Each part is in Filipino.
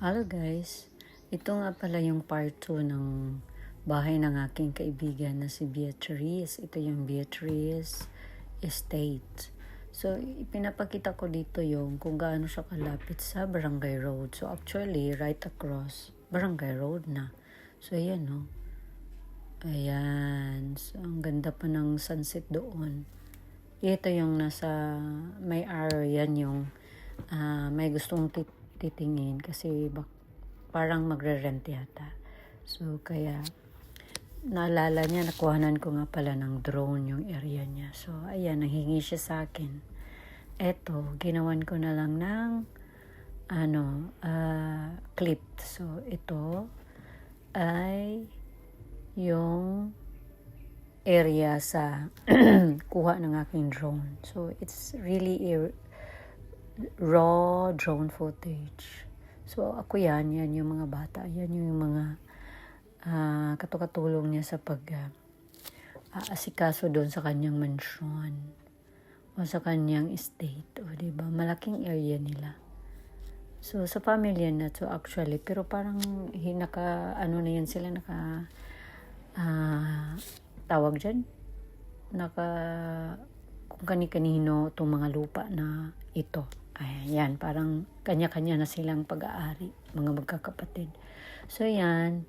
Hello guys, ito nga pala yung part 2 ng bahay ng aking kaibigan na si Beatrice. Ito yung Beatrice Estate. So, ipinapakita ko dito yung kung gaano siya kalapit sa Barangay Road. So, actually, right across Barangay Road na. So, ayan no. Ayan. So, ang ganda pa ng sunset doon. Ito yung nasa may arrow, yan yung may gustong titingin kasi parang magre-rent yata. So, kaya naalala niya, nakuhanan ko nga pala ng drone yung area niya. So, ayan, nanghingi siya sa akin. Eto, ginawan ko na lang ng clip. So, ito ay yung area sa kuha ng aking drone. So, it's really raw drone footage. So, ako yan yung mga bata. Yan yung mga katulong niya sa asikaso doon sa kanyang mansyon o sa kanyang estate. O, diba? Malaking area nila. So, sa pamilya na to actually, pero parang na yan sila, tawag dyan, kung kani-kanino itong mga lupa na ito. Ayan, parang kanya-kanya na silang pag-aari, mga magkakapatid. So, yan.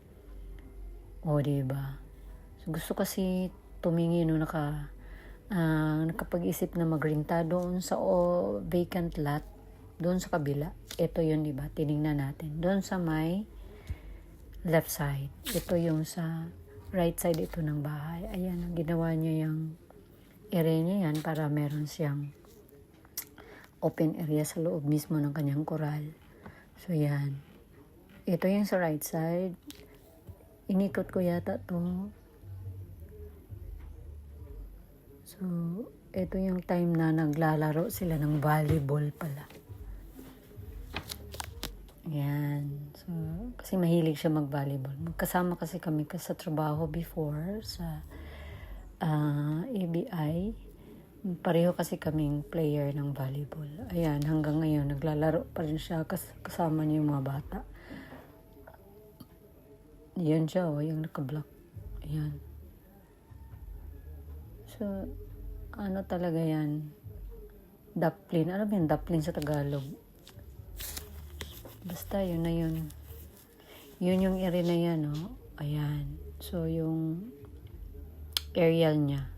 O, diba? So, gusto kasi tumingin no, nakapag-isip na magrinta doon sa vacant lot, doon sa kabila. Ito yun, diba? Tinignan natin. Doon sa may left side. Ito yung sa right side ito ng bahay. Ayan, ginawa niya yung area niya yan para meron siyang open area sa loob mismo ng kanyang koral. So, yan. Ito yung sa right side. Inikot ko yata to. So, ito yung time na naglalaro sila ng volleyball pala. Yan. So, kasi mahilig siya mag-volleyball. Magkasama kasi kami sa trabaho before sa ABI. Pareho kasi kaming player ng volleyball. Ayan, hanggang ngayon, naglalaro pa rin siya kasama niya yung mga bata. Yan siya, yung naka-block. Ayan. So, ano talaga yan? Duckling. Ano ba yung duckling sa Tagalog? Basta, yun na yun. Yun yung area na yan, no? Ayan. So, yung aerial niya.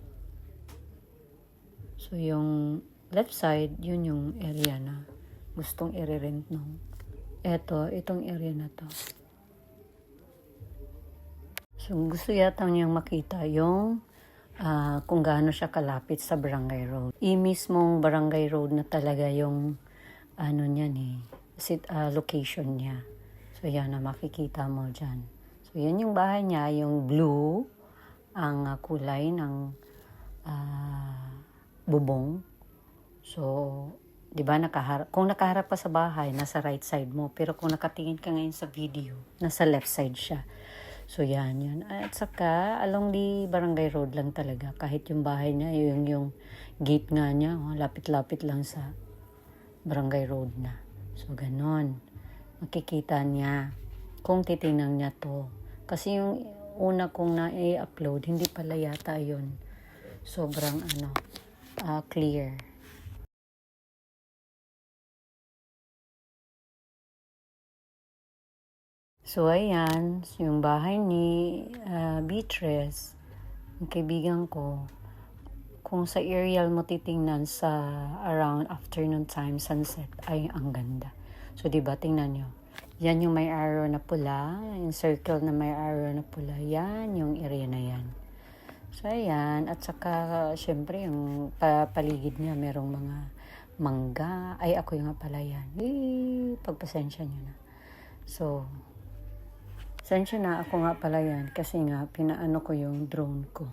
So, yung left side, yun yung area na gustong i-rent nung. Itong area na to. So, gusto yata niyang makita yung kung gaano siya kalapit sa Barangay Road. Mismong Barangay Road na talaga yung niyan location niya. So, yan na makikita mo dyan. So, yan yung bahay niya, yung blue, ang kulay ng bubong. So, 'di ba kung nakaharap ka sa bahay, nasa right side mo, pero kung nakatingin ka ngayon sa video, nasa left side siya. So, yan. At saka, along the Barangay Road lang talaga. Kahit yung bahay niya, yung gate nga niya, lapit-lapit lang sa Barangay Road na. So, ganon. Makikita niya kung titingnan niya to. Kasi yung una kong na-upload, hindi pala yata yun. Sobrang clear. So, ayan, yung bahay ni Beatrice, yung kaibigan ko, kung sa aerial mo titingnan sa around afternoon time, sunset, ay ang ganda. So, diba, tingnan nyo. Yan yung may arrow na pula, yung circle na may arrow na pula, yan yung area na yan. So, ayan, at saka, syempre, yung paligid niya, merong mga mangga, ay ako yung nga pala yan. Pagpasensya nyo na. So, sensya na ako nga pala yan kasi nga pinaano ko yung drone ko.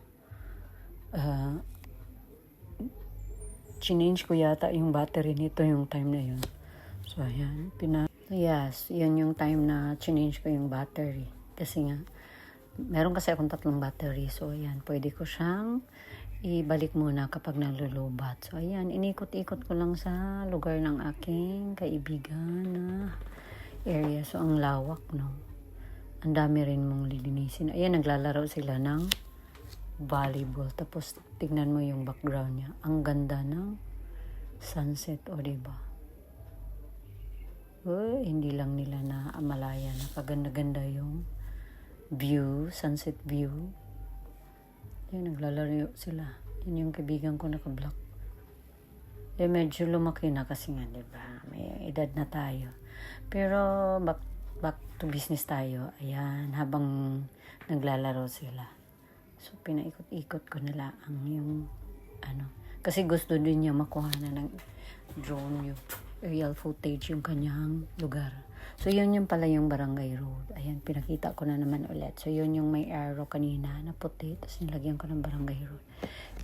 Change ko yata yung battery nito yung time na yun. So, ayan. Yes, yun yung time na change ko yung battery. Kasi nga, meron kasi akong 3 battery. So, ayan. Pwede ko siyang ibalik muna kapag nalulubat. So, ayan. Inikot-ikot ko lang sa lugar ng aking kaibigan na area. So, ang lawak, no? Ang dami rin mong lilinisin. Ayan, naglalaro sila ng volleyball. Tapos, tignan mo yung background niya. Ang ganda ng sunset, o diba? Uy, hindi lang nila na amalaya na kaganda-ganda yung view, sunset view. Ayan, naglalaro sila. Yun yung kaibigan ko naka-block. Medyo lumaki na kasi nga, diba? May edad na tayo. Pero, back to business tayo. Ayan, habang naglalaro sila. So, pinaikot-ikot ko na lang yung, kasi gusto din niya makuha na ng drone, yung aerial footage, yung kanyang lugar. So, yun yung pala yung Barangay Road. Ayan, pinakita ko na naman ulit. So, yun yung may arrow kanina na puti. Tapos, nilagyan ko ng Barangay Road.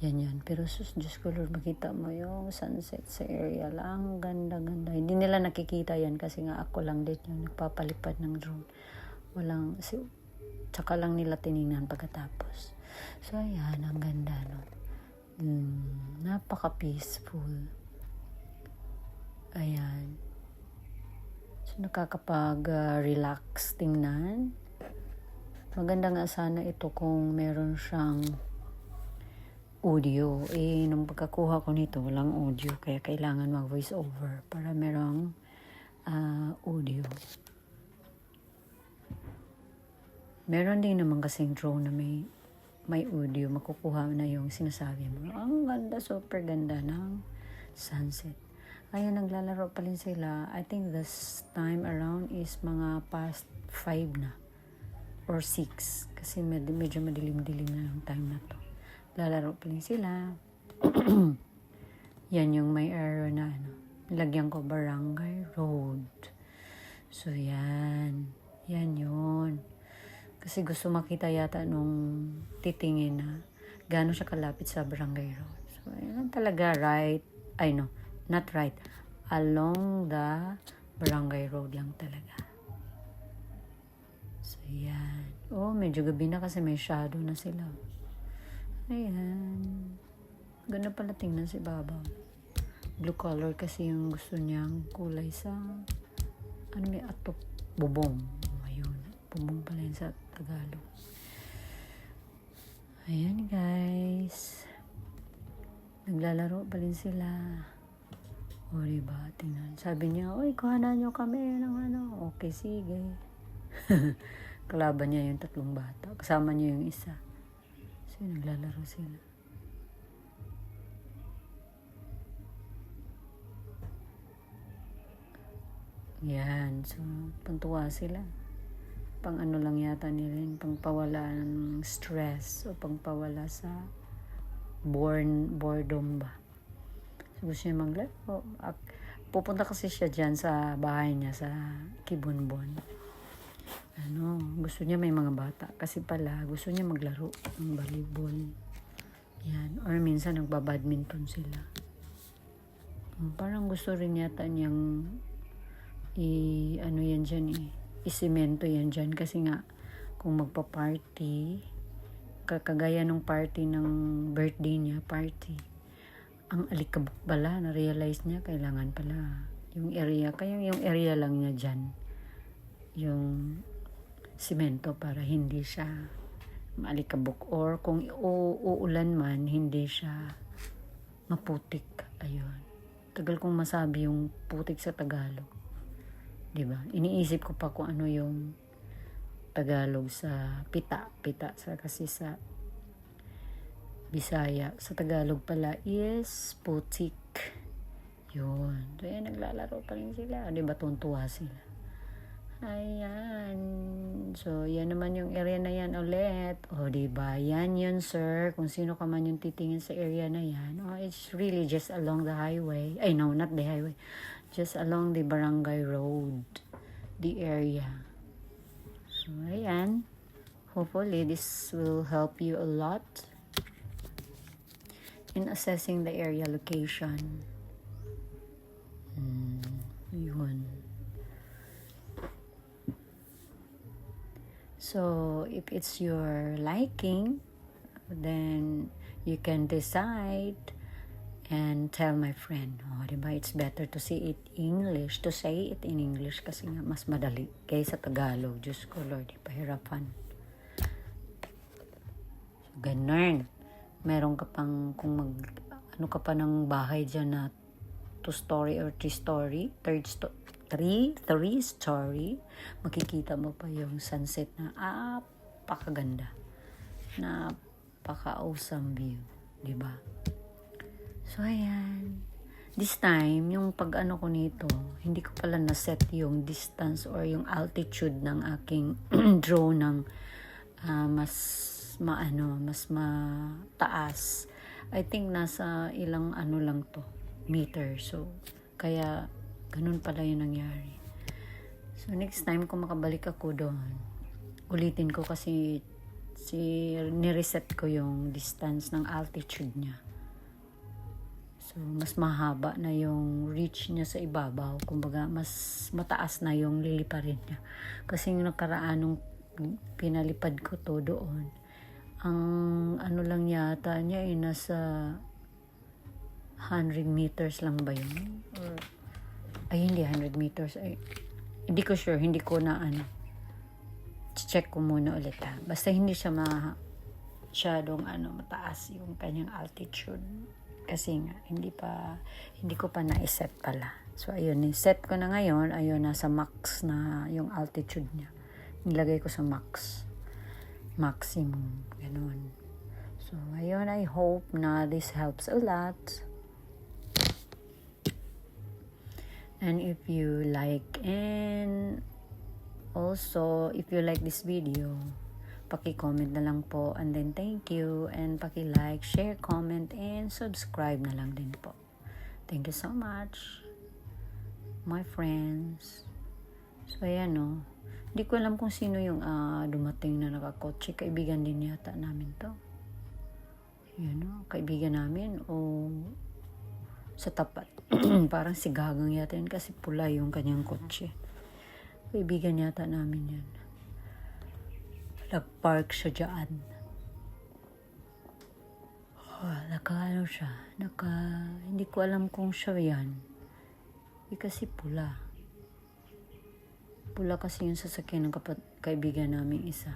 Yan. Pero, Diyos ko Lord, makita mo yung sunset sa area lang. Ganda-ganda. Hindi nila nakikita yan kasi nga ako lang din yung nagpapalipad ng drone. Tsaka lang nila tinignan pagkatapos. So, ayan, ang ganda, no? Napaka-peaceful. Ayan. So, nakakapag-relax tingnan. Maganda nga sana ito kung meron siyang audio. Nung pagkakuha ko nito, walang audio. Kaya kailangan mag-voice over para merong audio. Meron din naman kasing drone na may audio. Makukuha na yung sinasabi mo. Ang ganda, super ganda ng sunset. Ayan, naglalaro pa rin sila. I think this time around is mga past 5 na. Or 6. Kasi medyo madilim-dilim na yung time na to. Lalaro pa rin sila. Yan yung may arrow na nilagyan ko Barangay Road. So, yan. Yan yun. Kasi gusto makita yata nung titingin na gaano siya kalapit sa Barangay Road. So, yan talaga not right. Along the Barangay Road lang talaga. So, yan. Medyo gabi na kasi may shadow na sila. Ayan. Ganda pala tingnan si Babaw. Blue color kasi yung gusto niyang kulay sa may atok. Bubong. Ayun. Bubong pala yun sa Tagalog. Ayan, guys. Naglalaro pa rin sila. Diba? Tingnan. Sabi niya, kuhanan niyo kami ng Okay, sige. Kalaban niya yung 3 bata. Kasama niya yung isa. So, naglalaro sila. Yan. So, pantuwa sila. Pang lang yata nila yun. Pangpawala ng stress o pangpawala sa boredom ba. So, gusto niya maglaro. Pupunta kasi siya dyan sa bahay niya sa Kibunbon. Gusto niya may mga bata. Kasi pala, gusto niya maglaro ng volleyball. Yan. Or minsan, nagbabadminton sila. Parang gusto rin yata niyang yan dyan isimento yan dyan. Kasi nga, kung magpa-party, kagaya nung party ng birthday niya, ang alikabok pala, na-realize niya, kailangan pala yung area. Kaya yung area lang niya dyan. Yung simento para hindi siya maalikabok or kung uulan man hindi siya maputik. Ayun, tagal kong masabi yung putik sa Tagalog, diba? Iniisip ko pa kung ano yung Tagalog sa pita kasi sa Bisaya, sa Tagalog pala is putik. Yun. So yan, naglalaro pa rin sila, diba? Tuntua sila. Ayan. So, yan naman yung area na yan ulit. Diba? Yan yun, sir. Kung sino ka man yung titingin sa area na yan. It's really just along the highway. No, not the highway. Just along the Barangay Road. The area. So, ayan. Hopefully, this will help you a lot in assessing the area location. Yun. So, if it's your liking, then you can decide and tell my friend. Diba? It's better to say it English, kasi nga mas madali kaysa Tagalog. Diyos ko, Lord, pahirapan. So, ganun. Meron ka pang, kung ano ka pa ng bahay dyan na 2-story or 3-story, 3-story, makikita mo pa yung sunset na napakaganda. Napaka-awesome view. Diba? So, ayan. This time, yung pag-ano ko nito, hindi ko pala na-set yung distance or yung altitude ng aking drone ng mas mataas. I think nasa ilang lang to, meter. So, kaya, ganun pala yung nangyari. So, next time kung makabalik ako doon, ulitin ko kasi nireset ko yung distance ng altitude niya. So, mas mahaba na yung reach niya sa ibabaw. Kumbaga, mas mataas na yung liliparin niya. Kasi yung nakaraan nung pinalipad ko to doon, ang ano lang yata niya ay nasa 100 meters lang ba yun? Or, hindi 100 meters. Hindi ko sure. Hindi ko na check ko muna ulit Basta hindi siya masyadong mataas yung kanyang altitude. Kasi nga, hindi ko pa na-set pala. So, ayun, set ko na ngayon. Ayun, nasa max na yung altitude niya. Nilagay ko sa maximum. Ganun. So, ayun, I hope na this helps a lot. And if you like, and also, if you like this video, paki-comment na lang po, and then thank you, and paki-like, share, comment, and subscribe na lang din po. Thank you so much, my friends. So, ayan hindi ko alam kung sino yung dumating na nakakotse. Kaibigan din yata namin to. Kaibigan namin o sa tapat. Parang si Gagang yata yun kasi pula yung kanyang kotse. Kaibigan yata namin yan. Nag-park siya dyan. Siya. Hindi ko alam kung siya yan. Kasi pula. Pula kasi yung sasakyan ng kaibigan namin isa.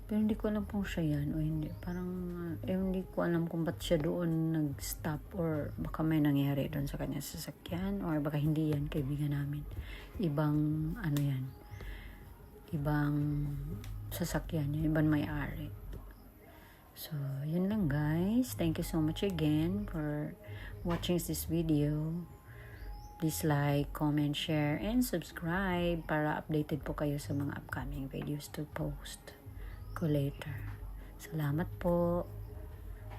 Pero hindi ko alam kung siya yan o hindi. Parang, hindi ko alam kung ba't siya doon nag-stop or baka may nangyari doon sa kanyang sasakyan or baka hindi yan kaibigan namin. Ibang, yan. Ibang sasakyan niya, ibang may-ari. So, yun lang guys. Thank you so much again for watching this video. Please like, comment, share, and subscribe para updated po kayo sa mga upcoming videos to post ko later. Salamat po.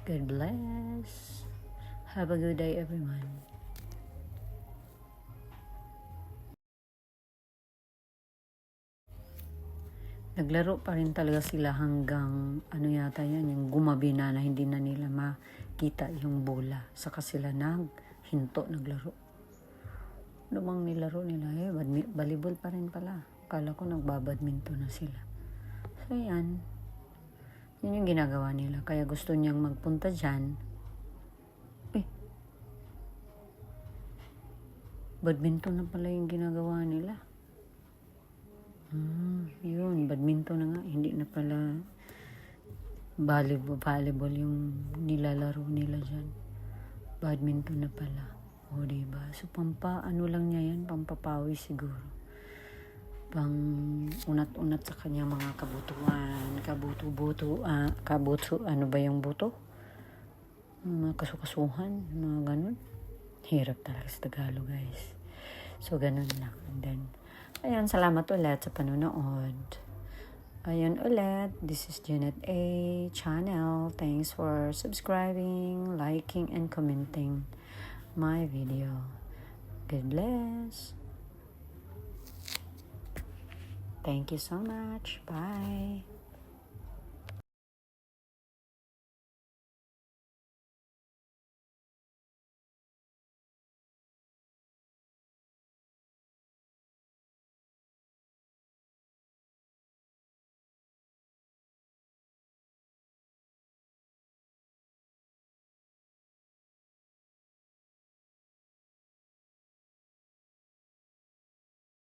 God bless. Have a good day everyone. Naglaro pa rin talaga sila hanggang yata yan, yung gumabi na hindi na nila makita yung bola. Saka sila naglaro. Lumang nilaro nila volleyball pa rin pala. Akala ko nagbabadminton na sila. So yan. Yun yung ginagawa nila. Kaya gusto niyang magpunta dyan. Badminton na pala yung ginagawa nila. Yun, badminton na nga. Hindi na pala volleyball yung nilalaro nila dyan. Badminton na pala. Diba? So, lang niya yan. Pampapawi siguro. Pang unat-unat sa kanya mga kabutuan. Ano ba yung buto? Mga kasukasuhan. Mga ganun. Hirap talaga sa Tagalog, guys. So, ganun lang. And then, ayun, salamat ulit sa panonood. Ayun ulit, this is Janet A. channel. Thanks for subscribing, liking, and commenting my video. God bless. Thank you so much. Bye.